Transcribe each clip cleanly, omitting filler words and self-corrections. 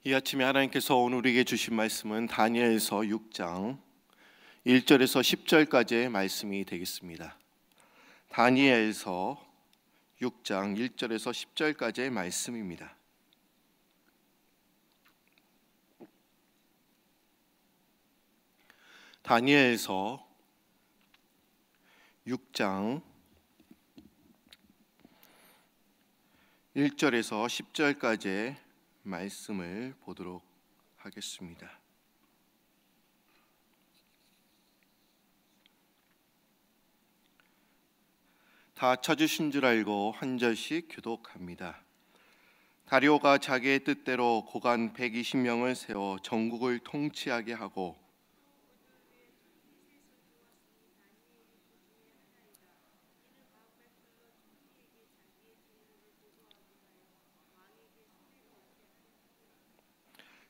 이 아침에 하나님께서 오늘 우리에게 주신 말씀은 다니엘서 6장 1절에서 10절까지의 말씀이 되겠습니다. 다니엘서 6장 1절에서 10절까지의 말씀입니다. 다니엘서 6장 1절에서 10절까지의 말씀을 보도록 하겠습니다. 다 찾으신 줄 알고 한 절씩 교독합니다. 다리오가 자기의 뜻대로 고관 120명을 세워 전국을 통치하게 하고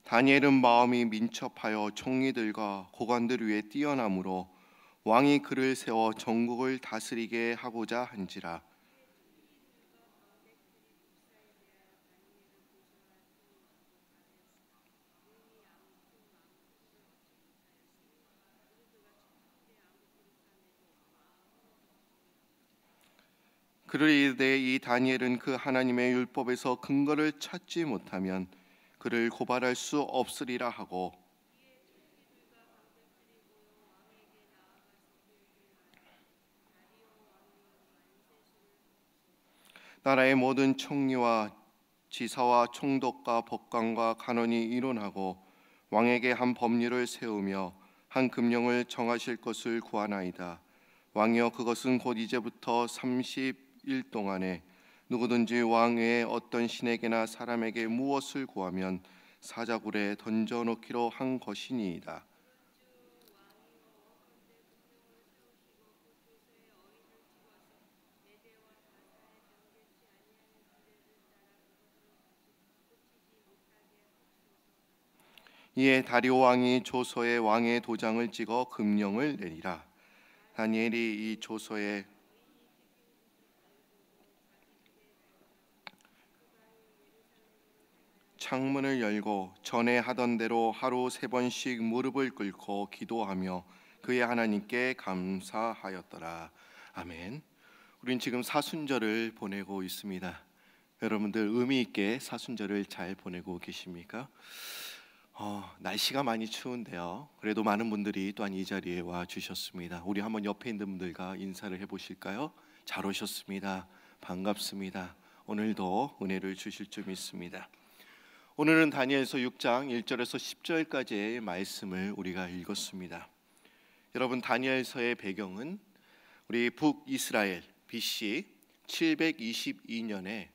다니엘은 마음이 민첩하여 총리들과 고관들 위에 뛰어나므로 왕이 그를 세워 전국을 다스리게 하고자 한지라. 그를 이르되 이 다니엘은 그 하나님의 율법에서 근거를 찾지 못하면 그를 고발할 수 없으리라 하고 나라의 모든 총리와 지사와 총독과 법관과 간원이 의논하고 왕에게 한 법률을 세우며 한 금령을 정하실 것을 구하나이다. 왕이여 그것은 곧 이제부터 30일 동안에 누구든지 왕 외에 어떤 신에게나 사람에게 무엇을 구하면 사자굴에 던져놓기로 한 것이니이다. 이에 다리오 왕이 조서에 왕의 도장을 찍어 금령을 내리라. 다니엘이 이 조서에 창문을 열고 전에 하던 대로 하루 3번씩 무릎을 꿇고 기도하며 그의 하나님께 감사하였더라. 아멘. 우린 지금 사순절을 보내고 있습니다. 여러분들 의미 있게 사순절을 잘 보내고 계십니까? 날씨가 많이 추운데요. 그래도 많은 분들이 또한 이 자리에 와 주셨습니다. 우리 한번 옆에 있는 분들과 인사를 해보실까요? 잘 오셨습니다. 반갑습니다. 오늘도 은혜를 주실 줄 믿습니다. 오늘은 다니엘서 6장 1절에서 10절까지의 말씀을 우리가 읽었습니다. 여러분, 다니엘서의 배경은 우리 북이스라엘 BC 722년에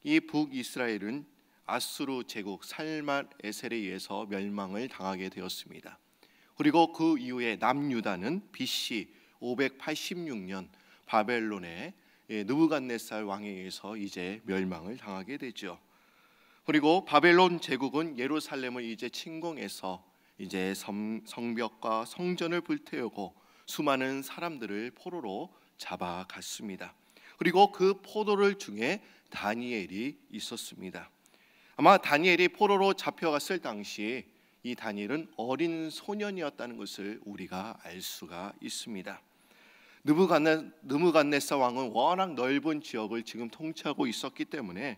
이 북이스라엘은 아수르 제국 살만에셀에 의해서 멸망을 당하게 되었습니다. 그리고 그 이후에 남유다는 BC 586년 바벨론의 느부갓네살 왕에 의해서 이제 멸망을 당하게 되죠. 그리고 바벨론 제국은 예루살렘을 이제 침공해서 이제 성벽과 성전을 불태우고 수많은 사람들을 포로로 잡아갔습니다. 그리고 그 포로들 중에 다니엘이 있었습니다. 아마 다니엘이 포로로 잡혀갔을 당시 이 다니엘은 어린 소년이었다는 것을 우리가 알 수가 있습니다. 느부갓네살 왕은 워낙 넓은 지역을 지금 통치하고 있었기 때문에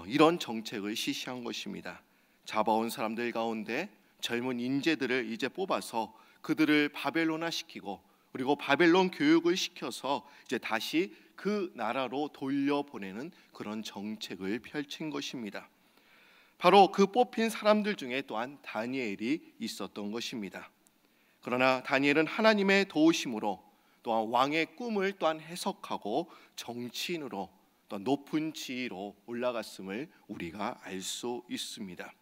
이런 정책을 실시한 것입니다. 잡아온 사람들 가운데 젊은 인재들을 이제 뽑아서 그들을 바벨론화시키고 그리고 바벨론 교육을 시켜서 이제 다시 그 나라로 돌려보내는 그런 정책을 펼친 것입니다. 바로 그 뽑힌 사람들 중에 또한 다니엘이 있었던 것입니다. 그러나 다니엘은 하나님의 도우심으로 또한 왕의 꿈을 또한 해석하고 정치인으로 또 높은 지위로 올라갔음을 우리가 알 수 있습니다.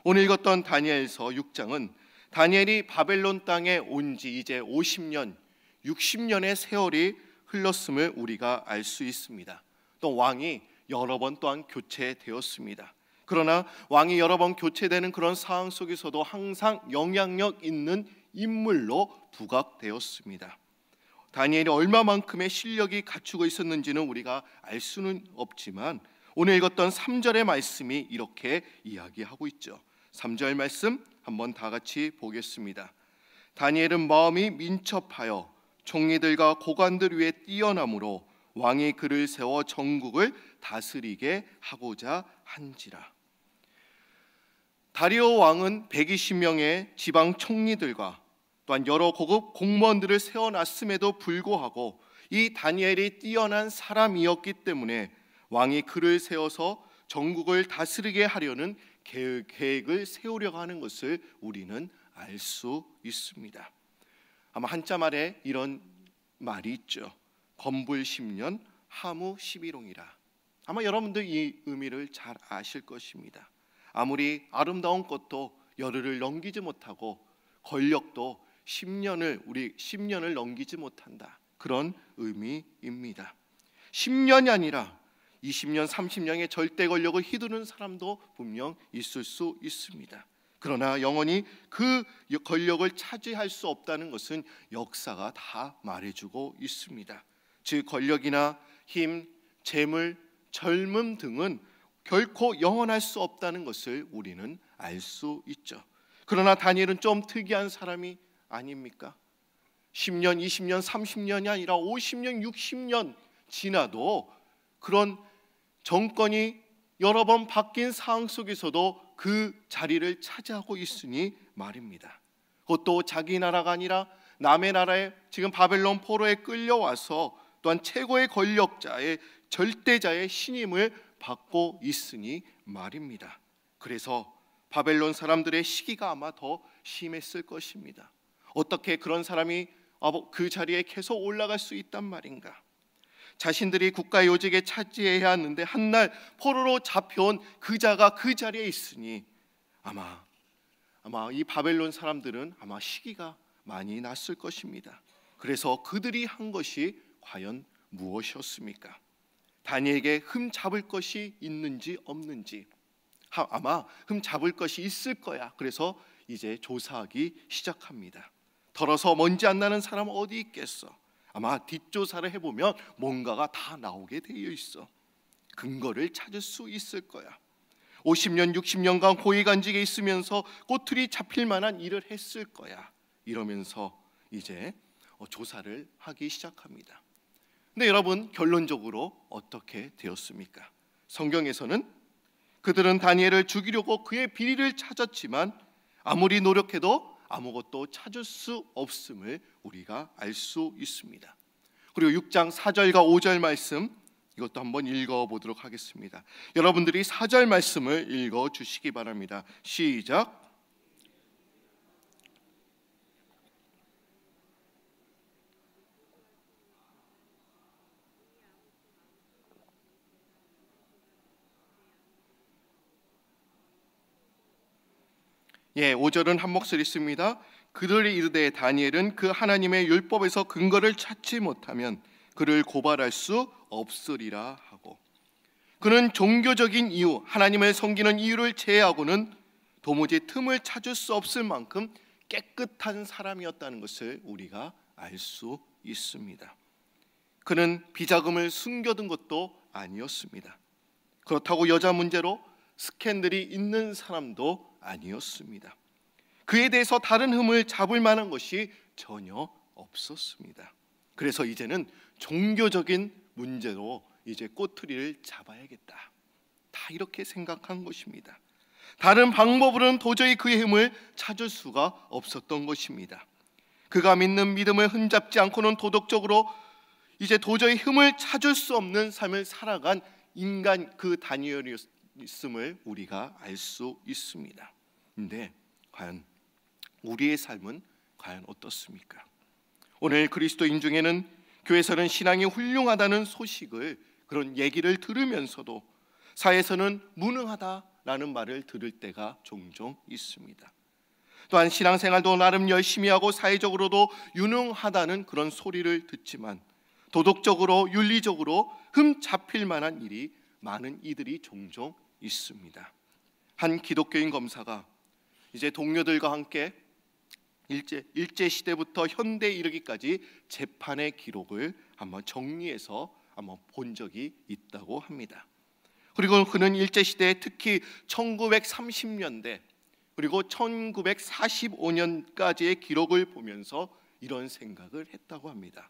오늘 읽었던 다니엘서 6장은 다니엘이 바벨론 땅에 온 지 이제 50년, 60년의 세월이 흘렀음을 우리가 알 수 있습니다. 또 왕이 여러 번 또한 교체되었습니다. 그러나 왕이 여러 번 교체되는 그런 상황 속에서도 항상 영향력 있는 인물로 부각되었습니다. 다니엘이 얼마만큼의 실력이 갖추고 있었는지는 우리가 알 수는 없지만 오늘 읽었던 3절의 말씀이 이렇게 이야기하고 있죠. 3절 말씀 한번 다 같이 보겠습니다. 다니엘은 마음이 민첩하여 총리들과 고관들 위에 뛰어남으로 왕이 그를 세워 전국을 다스리게 하고자 한지라. 다리오 왕은 120명의 지방 총리들과 또한 여러 고급 공무원들을 세워놨음에도 불구하고 이 다니엘이 뛰어난 사람이었기 때문에 왕이 그를 세워서 전국을 다스리게 하려는 계획을 세우려고 하는 것을 우리는 알 수 있습니다. 아마 한자 말에 이런 말이 있죠. 건불 10년 하무 11홍이라. 아마 여러분들 이 의미를 잘 아실 것입니다. 아무리 아름다운 것도 열흘을 넘기지 못하고 권력도 10년을 넘기지 못한다. 그런 의미입니다. 10년이 아니라 20년, 30년의 절대 권력을 휘두르는 사람도 분명 있을 수 있습니다. 그러나 영원히 그 권력을 차지할 수 없다는 것은 역사가 다 말해주고 있습니다. 즉 권력이나 힘, 재물, 젊음 등은 결코 영원할 수 없다는 것을 우리는 알 수 있죠. 그러나 다니엘은 좀 특이한 사람이 아닙니까? 10년, 20년, 30년이 아니라 50년, 60년 지나도 그런 정권이 여러 번 바뀐 상황 속에서도 그 자리를 차지하고 있으니 말입니다. 그것도 자기 나라가 아니라 남의 나라에 지금 바벨론 포로에 끌려와서 또한 최고의 권력자의 절대자의 신임을 받고 있으니 말입니다. 그래서 바벨론 사람들의 시기가 아마 더 심했을 것입니다. 어떻게 그런 사람이 그 자리에 계속 올라갈 수 있단 말인가? 자신들이 국가 요직에 차지해야 하는데 한날 포로로 잡혀온 그자가 그 자리에 있으니 아마 이 바벨론 사람들은 아마 시기가 많이 났을 것입니다. 그래서 그들이 한 것이 과연 무엇이었습니까? 다니엘에게 흠 잡을 것이 있는지 없는지, 아마 흠 잡을 것이 있을 거야. 그래서 이제 조사하기 시작합니다. 덜어서 먼지 안 나는 사람 어디 있겠어? 아마 뒷조사를 해보면 뭔가가 다 나오게 되어 있어. 근거를 찾을 수 있을 거야. 50년, 60년간 고위간직에 있으면서 꼬투리 잡힐 만한 일을 했을 거야. 이러면서 이제 조사를 하기 시작합니다. 근데 여러분, 결론적으로 어떻게 되었습니까? 성경에서는 그들은 다니엘을 죽이려고 그의 비리를 찾았지만 아무리 노력해도 아무것도 찾을 수 없음을 우리가 알 수 있습니다. 그리고 6장 4절과 5절 말씀, 이것도 한번 읽어보도록 하겠습니다. 여러분들이 4절 말씀을 읽어주시기 바랍니다. 시작. 예, 5절은 한 목소리 씁니다. 그들이 이르되 다니엘은 그 하나님의 율법에서 근거를 찾지 못하면 그를 고발할 수 없으리라 하고, 그는 종교적인 이유, 하나님을 섬기는 이유를 제외하고는 도무지 틈을 찾을 수 없을 만큼 깨끗한 사람이었다는 것을 우리가 알 수 있습니다. 그는 비자금을 숨겨둔 것도 아니었습니다. 그렇다고 여자 문제로 스캔들이 있는 사람도 아니었습니다. 그에 대해서 다른 흠을 잡을 만한 것이 전혀 없었습니다. 그래서 이제는 종교적인 문제로 이제 꼬투리를 잡아야겠다, 다 이렇게 생각한 것입니다. 다른 방법으로는 도저히 그의 흠을 찾을 수가 없었던 것입니다. 그가 믿는 믿음을 흠잡지 않고는 도덕적으로 이제 도저히 흠을 찾을 수 없는 삶을 살아간 인간, 그 다니엘이었음을 우리가 알 수 있습니다. 근데 과연 우리의 삶은 과연 어떻습니까? 오늘 그리스도인 중에는 교회에서는 신앙이 훌륭하다는 소식을, 그런 얘기를 들으면서도 사회에서는 무능하다라는 말을 들을 때가 종종 있습니다. 또한 신앙생활도 나름 열심히 하고 사회적으로도 유능하다는 그런 소리를 듣지만 도덕적으로, 윤리적으로 흠 잡힐 만한 일이 많은 이들이 종종 있습니다. 한 기독교인 검사가 이제 동료들과 함께 일제 시대부터 현대에 이르기까지 재판의 기록을 한번 정리해서 한번 본 적이 있다고 합니다. 그리고 그는 일제시대에 특히 1930년대 그리고 1945년까지의 기록을 보면서 이런 생각을 했다고 합니다.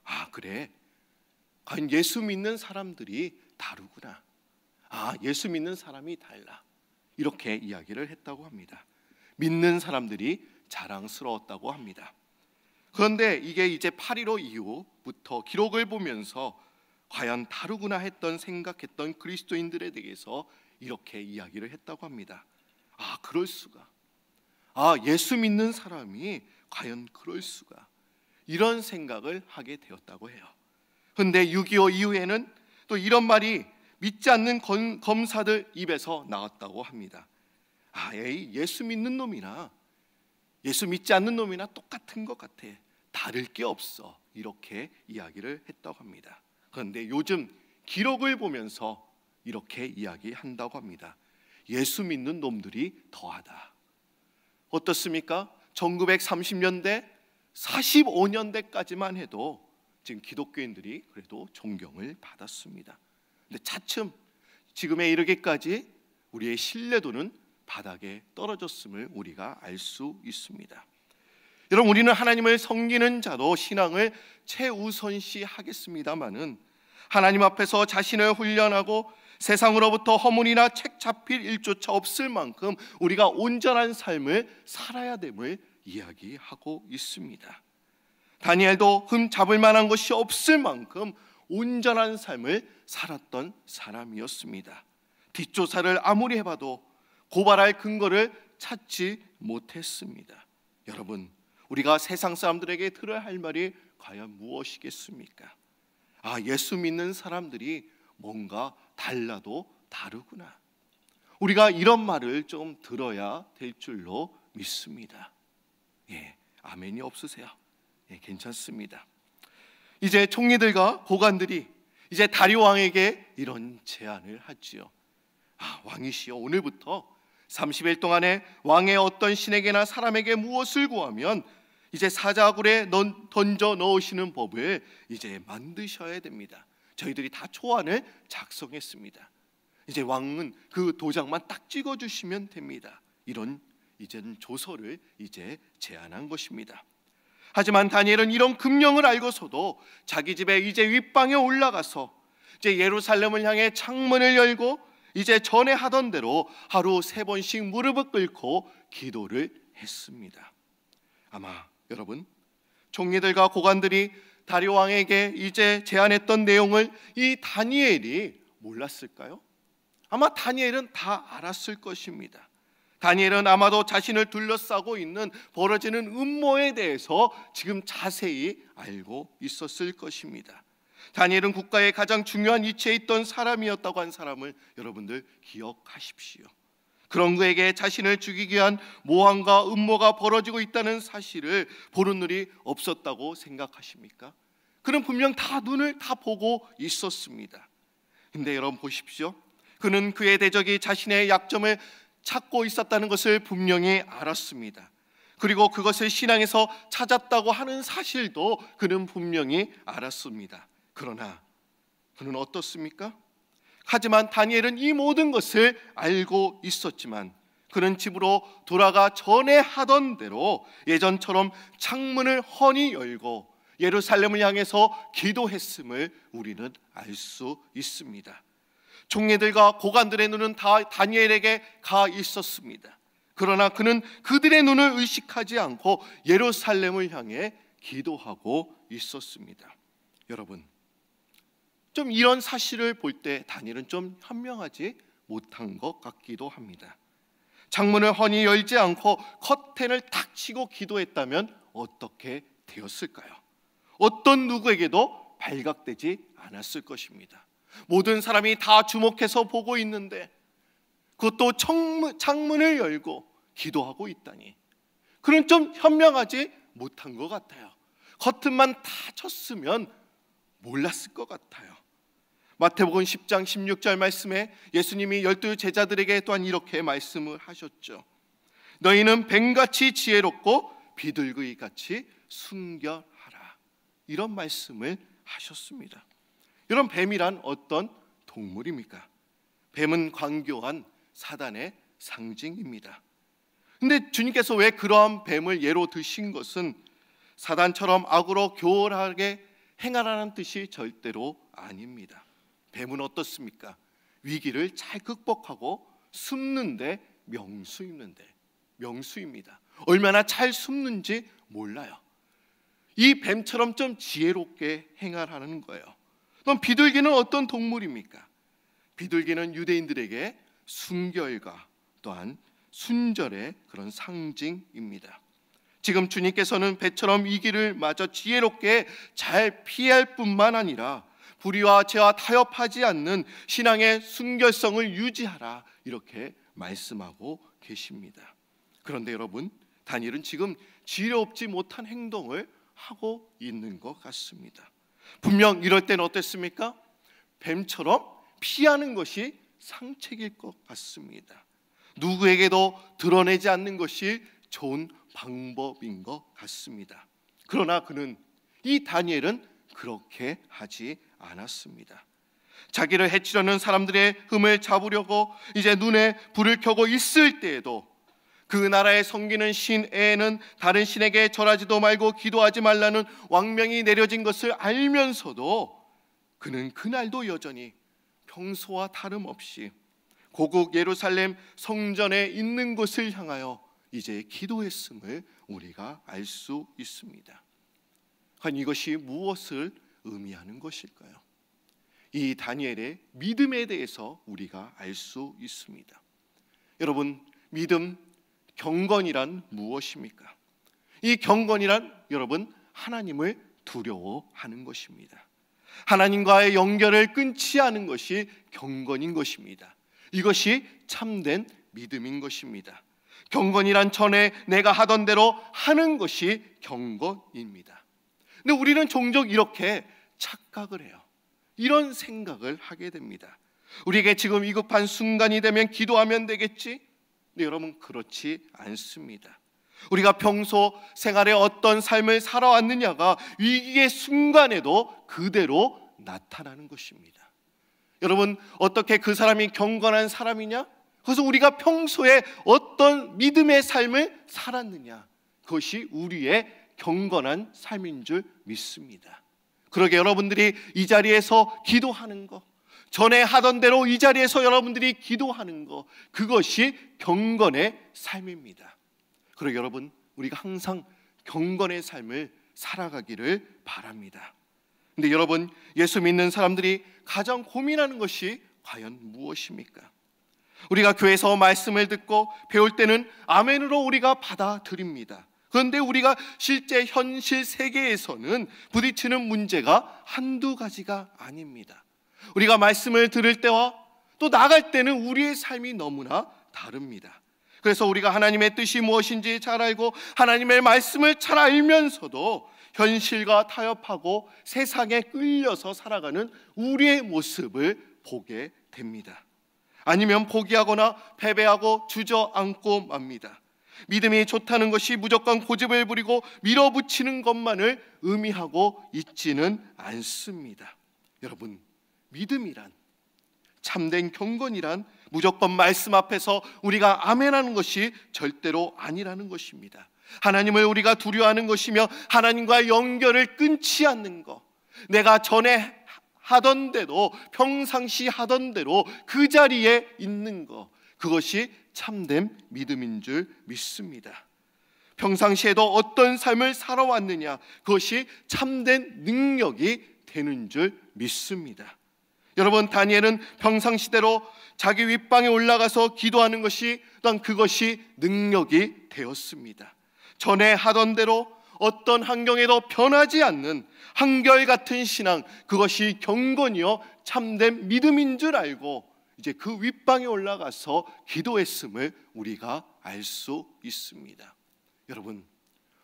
아, 그래, 과연 예수 믿는 사람들이 다르구나. 아, 예수 믿는 사람이 달라. 이렇게 이야기를 했다고 합니다. 믿는 사람들이 자랑스러웠다고 합니다. 그런데 이게 이제 8.15 이후부터 기록을 보면서 과연 다르구나 생각했던 그리스도인들에 대해서 이렇게 이야기를 했다고 합니다. 아, 그럴 수가. 아, 예수 믿는 사람이 과연 그럴 수가. 이런 생각을 하게 되었다고 해요. 그런데 6.25 이후에는 또 이런 말이 믿지 않는 검사들 입에서 나왔다고 합니다. 아, 예수 믿는 놈이나 예수 믿지 않는 놈이나 똑같은 것 같아. 다를 게 없어. 이렇게 이야기를 했다고 합니다. 그런데 요즘 기록을 보면서 이렇게 이야기한다고 합니다. 예수 믿는 놈들이 더하다. 어떻습니까? 1930년대, 45년대까지만 해도 지금 기독교인들이 그래도 존경을 받았습니다. 근데 차츰 지금에 이르기까지 우리의 신뢰도는 바닥에 떨어졌음을 우리가 알 수 있습니다. 여러분, 우리는 하나님을 섬기는 자로 신앙을 최우선시 하겠습니다마는 하나님 앞에서 자신을 훈련하고 세상으로부터 허물이나 책 잡힐 일조차 없을 만큼 우리가 온전한 삶을 살아야 됨을 이야기하고 있습니다. 다니엘도 흠 잡을 만한 것이 없을 만큼 온전한 삶을 살았던 사람이었습니다. 뒷조사를 아무리 해봐도 고발할 근거를 찾지 못했습니다. 여러분, 우리가 세상 사람들에게 들어야 할 말이 과연 무엇이겠습니까? 아, 예수 믿는 사람들이 뭔가 달라도 다르구나. 우리가 이런 말을 좀 들어야 될 줄로 믿습니다. 예, 아멘이 없으세요? 예, 괜찮습니다. 이제 총리들과 고관들이 이제 다리오 왕에게 이런 제안을 하지요. 아, 왕이시여, 오늘부터 30일 동안에 왕의 어떤 신에게나 사람에게 무엇을 구하면 이제 사자굴에 던져 넣으시는 법을 이제 만드셔야 됩니다. 저희들이 다 초안을 작성했습니다. 이제 왕은 그 도장만 딱 찍어주시면 됩니다. 이런 이제는 조서를 이제 제안한 것입니다. 하지만 다니엘은 이런 금령을 알고서도 자기 집에 이제 윗방에 올라가서 이제 예루살렘을 향해 창문을 열고 이제 전에 하던 대로 하루 3번씩 무릎을 꿇고 기도를 했습니다. 아마 여러분, 총리들과 고관들이 다리오 왕에게 이제 제안했던 내용을 이 다니엘이 몰랐을까요? 아마 다니엘은 다 알았을 것입니다. 다니엘은 아마도 자신을 둘러싸고 있는 벌어지는 음모에 대해서 지금 자세히 알고 있었을 것입니다. 다니엘은 국가의 가장 중요한 위치에 있던 사람이었다고 한 사람을 여러분들 기억하십시오. 그런 그에게 자신을 죽이기 위한 모함과 음모가 벌어지고 있다는 사실을 보는 눈이 없었다고 생각하십니까? 그는 분명 다 눈을 다 보고 있었습니다. 근데 여러분 보십시오. 그는 그의 대적이 자신의 약점을 찾고 있었다는 것을 분명히 알았습니다. 그리고 그것을 신앙에서 찾았다고 하는 사실도 그는 분명히 알았습니다. 그러나 그는 어떻습니까? 하지만 다니엘은 이 모든 것을 알고 있었지만 그는 집으로 돌아가 전에 하던 대로 예전처럼 창문을 훤히 열고 예루살렘을 향해서 기도했음을 우리는 알 수 있습니다. 총리들과 고관들의 눈은 다 다니엘에게 가 있었습니다. 그러나 그는 그들의 눈을 의식하지 않고 예루살렘을 향해 기도하고 있었습니다. 여러분, 좀 이런 사실을 볼 때 다니엘은 좀 현명하지 못한 것 같기도 합니다. 창문을 훤히 열지 않고 커튼을 탁 치고 기도했다면 어떻게 되었을까요? 어떤 누구에게도 발각되지 않았을 것입니다. 모든 사람이 다 주목해서 보고 있는데 그것도 창문을 열고 기도하고 있다니, 그는 좀 현명하지 못한 것 같아요. 커튼만 다 쳤으면 몰랐을 것 같아요. 마태복음 10장 16절 말씀에 예수님이 12 제자들에게 또한 이렇게 말씀을 하셨죠. 너희는 뱀같이 지혜롭고 비둘기같이 순결하라. 이런 말씀을 하셨습니다. 이런 뱀이란 어떤 동물입니까? 뱀은 광교한 사단의 상징입니다. 근데 주님께서 왜 그러한 뱀을 예로 드신 것은 사단처럼 악으로 교활하게 행하라는 뜻이 절대로 아닙니다. 뱀은 어떻습니까? 위기를 잘 극복하고 숨는데 명수입니다. 얼마나 잘 숨는지 몰라요. 이 뱀처럼 좀 지혜롭게 행하라는 거예요. 그럼 비둘기는 어떤 동물입니까? 비둘기는 유대인들에게 순결과 또한 순절의 그런 상징입니다. 지금 주님께서는 배처럼 이 길을 마저 지혜롭게 잘 피할 뿐만 아니라 불의와 죄와 타협하지 않는 신앙의 순결성을 유지하라, 이렇게 말씀하고 계십니다. 그런데 여러분, 다니엘은 지금 지혜롭지 못한 행동을 하고 있는 것 같습니다. 분명 이럴 때는 어땠습니까? 뱀처럼 피하는 것이 상책일 것 같습니다. 누구에게도 드러내지 않는 것이 좋은 방법인 것 같습니다. 그러나 이 다니엘은 그렇게 하지 않았습니다. 자기를 해치려는 사람들의 흠을 잡으려고 이제 눈에 불을 켜고 있을 때에도 그 나라에 섬기는 신에는 다른 신에게 절하지도 말고 기도하지 말라는 왕명이 내려진 것을 알면서도 그는 그날도 여전히 평소와 다름없이 고국 예루살렘 성전에 있는 곳을 향하여 이제 기도했음을 우리가 알 수 있습니다. 과연 이것이 무엇을 의미하는 것일까요? 이 다니엘의 믿음에 대해서 우리가 알 수 있습니다. 여러분, 믿음, 경건이란 무엇입니까? 이 경건이란 여러분, 하나님을 두려워하는 것입니다. 하나님과의 연결을 끊지 않은 것이 경건인 것입니다. 이것이 참된 믿음인 것입니다. 경건이란 전에 내가 하던 대로 하는 것이 경건입니다. 근데 우리는 종종 이렇게 착각을 해요. 이런 생각을 하게 됩니다. 우리에게 지금 위급한 순간이 되면 기도하면 되겠지? 근데 여러분, 그렇지 않습니다. 우리가 평소 생활에 어떤 삶을 살아왔느냐가 위기의 순간에도 그대로 나타나는 것입니다. 여러분, 어떻게 그 사람이 경건한 사람이냐? 그래서 우리가 평소에 어떤 믿음의 삶을 살았느냐, 그것이 우리의 경건한 삶인 줄 믿습니다. 그러게 여러분들이 이 자리에서 기도하는 것, 전에 하던 대로 이 자리에서 여러분들이 기도하는 것, 그것이 경건의 삶입니다. 그리고 여러분, 우리가 항상 경건의 삶을 살아가기를 바랍니다. 근데 여러분, 예수 믿는 사람들이 가장 고민하는 것이 과연 무엇입니까? 우리가 교회에서 말씀을 듣고 배울 때는 아멘으로 우리가 받아들입니다. 그런데 우리가 실제 현실 세계에서는 부딪히는 문제가 한두 가지가 아닙니다. 우리가 말씀을 들을 때와 또 나갈 때는 우리의 삶이 너무나 다릅니다. 그래서 우리가 하나님의 뜻이 무엇인지 잘 알고 하나님의 말씀을 잘 알면서도 현실과 타협하고 세상에 끌려서 살아가는 우리의 모습을 보게 됩니다. 아니면 포기하거나 패배하고 주저앉고 맙니다. 믿음이 좋다는 것이 무조건 고집을 부리고 밀어붙이는 것만을 의미하고 있지는 않습니다. 여러분, 믿음이란, 참된 경건이란 무조건 말씀 앞에서 우리가 아멘하는 것이 절대로 아니라는 것입니다. 하나님을 우리가 두려워하는 것이며 하나님과의 연결을 끊지 않는 것, 내가 전에 하던 대로, 평상시 하던 대로 그 자리에 있는 것, 그것이 참된 믿음인 줄 믿습니다. 평상시에도 어떤 삶을 살아왔느냐, 그것이 참된 능력이 되는 줄 믿습니다. 여러분, 다니엘은 평상시대로 자기 윗방에 올라가서 기도하는 것이, 또한 그것이 능력이 되었습니다. 전에 하던 대로 어떤 환경에도 변하지 않는 한결같은 신앙, 그것이 경건이요 참된 믿음인 줄 알고 이제 그 윗방에 올라가서 기도했음을 우리가 알 수 있습니다. 여러분,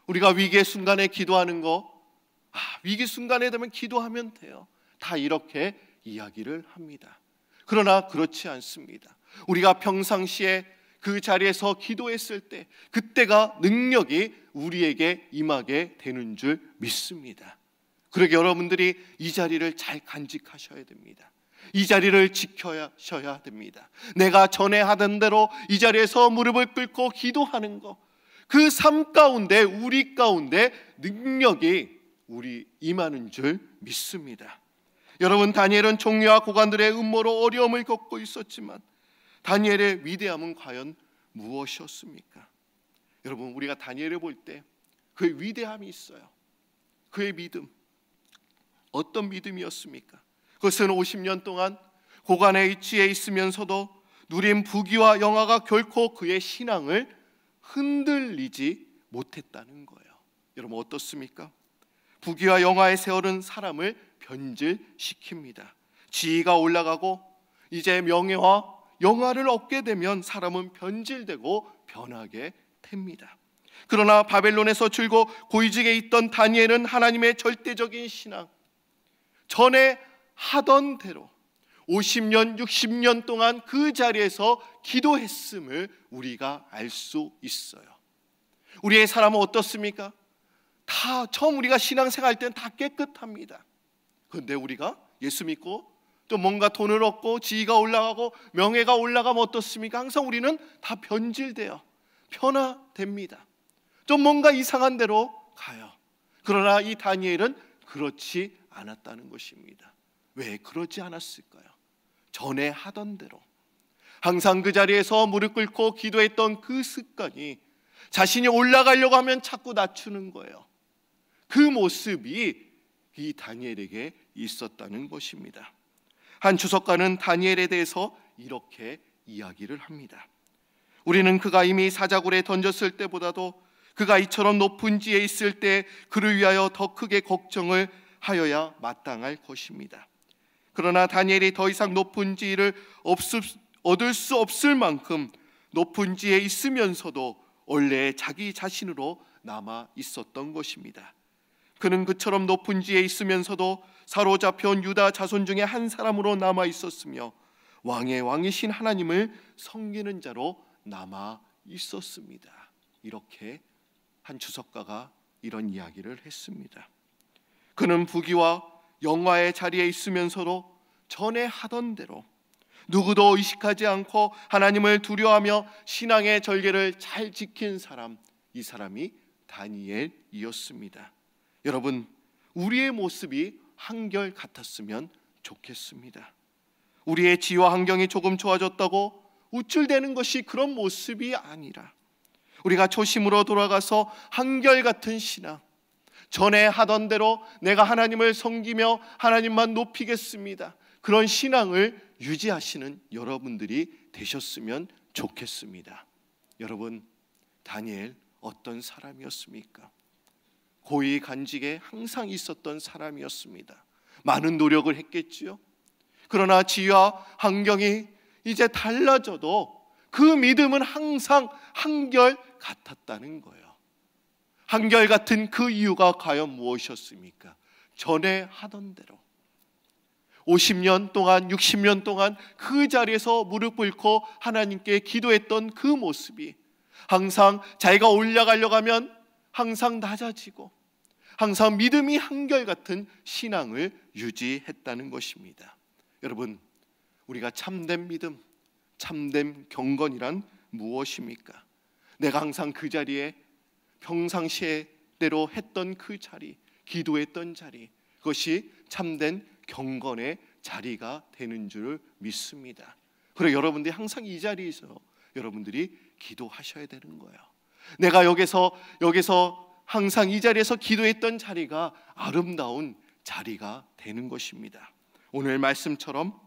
우리가 위기의 순간에 기도하는 거, 위기 순간에 되면 기도하면 돼요, 다 이렇게 이야기를 합니다. 그러나 그렇지 않습니다. 우리가 평상시에 그 자리에서 기도했을 때 그때가 능력이 우리에게 임하게 되는 줄 믿습니다. 그러게 여러분들이 이 자리를 잘 간직하셔야 됩니다. 이 자리를 지켜셔야 됩니다. 내가 전에 하던 대로 이 자리에서 무릎을 꿇고 기도하는 것, 그 삶 가운데 우리 가운데 능력이 우리 임하는 줄 믿습니다. 여러분, 다니엘은 종려와 고관들의 음모로 어려움을 겪고 있었지만 다니엘의 위대함은 과연 무엇이었습니까? 여러분, 우리가 다니엘을 볼 때 그의 위대함이 있어요. 그의 믿음, 어떤 믿음이었습니까? 그것은 50년 동안 고관의 위치에 있으면서도 누린 부귀와 영화가 결코 그의 신앙을 흔들리지 못했다는 거예요. 여러분, 어떻습니까? 부귀와 영화의 세월은 사람을 변질시킵니다. 지위가 올라가고 이제 명예와 영화를 얻게 되면 사람은 변질되고 변하게 됩니다. 그러나 바벨론에서 줄고 고위직에 있던 다니엘은 하나님의 절대적인 신앙, 전에 하던 대로 50년, 60년 동안 그 자리에서 기도했음을 우리가 알 수 있어요. 우리의 사람은 어떻습니까? 다 처음 우리가 신앙생활 때는 다 깨끗합니다. 그런데 우리가 예수 믿고 또 뭔가 돈을 얻고 지위가 올라가고 명예가 올라가면 어떻습니까? 항상 우리는 다 변질돼요. 변화됩니다. 좀 뭔가 이상한 데로 가요. 그러나 이 다니엘은 그렇지 않았다는 것입니다. 왜 그러지 않았을까요? 전에 하던 대로 항상 그 자리에서 무릎 꿇고 기도했던 그 습관이 자신이 올라가려고 하면 자꾸 낮추는 거예요. 그 모습이 이 다니엘에게 있었다는 것입니다. 한 주석가는 다니엘에 대해서 이렇게 이야기를 합니다. 우리는 그가 이미 사자굴에 던졌을 때보다도 그가 이처럼 높은 지에 있을 때 그를 위하여 더 크게 걱정을 하여야 마땅할 것입니다. 그러나 다니엘이 더 이상 높은 지위를 얻을 수 없을 만큼 높은 지에 있으면서도 원래 자기 자신으로 남아 있었던 것입니다. 그는 그처럼 높은 지에 있으면서도 사로잡혀온 유다 자손 중에 한 사람으로 남아 있었으며 왕의 왕이신 하나님을 섬기는 자로 남아 있었습니다. 이렇게 한 주석가가 이런 이야기를 했습니다. 그는 부귀와 영화의 자리에 있으면서도 전에 하던 대로 누구도 의식하지 않고 하나님을 두려워하며 신앙의 절개를 잘 지킨 사람, 이 사람이 다니엘이었습니다. 여러분, 우리의 모습이 한결 같았으면 좋겠습니다. 우리의 지와 환경이 조금 좋아졌다고 우쭐대는 것이 그런 모습이 아니라 우리가 초심으로 돌아가서 한결같은 신앙, 전에 하던 대로 내가 하나님을 섬기며 하나님만 높이겠습니다, 그런 신앙을 유지하시는 여러분들이 되셨으면 좋겠습니다. 여러분, 다니엘 어떤 사람이었습니까? 고위 간직에 항상 있었던 사람이었습니다. 많은 노력을 했겠지요. 그러나 지위와 환경이 이제 달라져도 그 믿음은 항상 한결 같았다는 거예요. 한결같은 그 이유가 과연 무엇이었습니까? 전에 하던 대로 50년 동안 60년 동안 그 자리에서 무릎 꿇고 하나님께 기도했던 그 모습이 항상 자기가 올라가려고 하면 항상 낮아지고 항상 믿음이 한결같은 신앙을 유지했다는 것입니다. 여러분, 우리가 참된 믿음, 참된 경건이란 무엇입니까? 내가 항상 그 자리에 평상시대로 했던 그 자리, 기도했던 자리, 그것이 참된 경건의 자리가 되는 줄 믿습니다. 그리고 여러분들이 항상 이 자리에서 여러분들이 기도하셔야 되는 거예요. 내가 여기서 항상 이 자리에서 기도했던 자리가 아름다운 자리가 되는 것입니다. 오늘 말씀처럼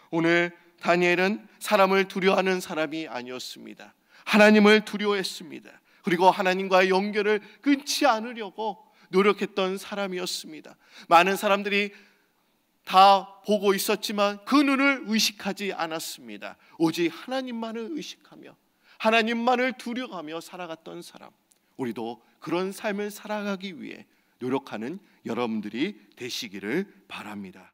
오늘 다니엘은 사람을 두려워하는 사람이 아니었습니다. 하나님을 두려워했습니다. 그리고 하나님과의 연결을 끊지 않으려고 노력했던 사람이었습니다. 많은 사람들이 다 보고 있었지만 그 눈을 의식하지 않았습니다. 오직 하나님만을 의식하며 하나님만을 두려워하며 살아갔던 사람, 우리도 그런 삶을 살아가기 위해 노력하는 여러분들이 되시기를 바랍니다.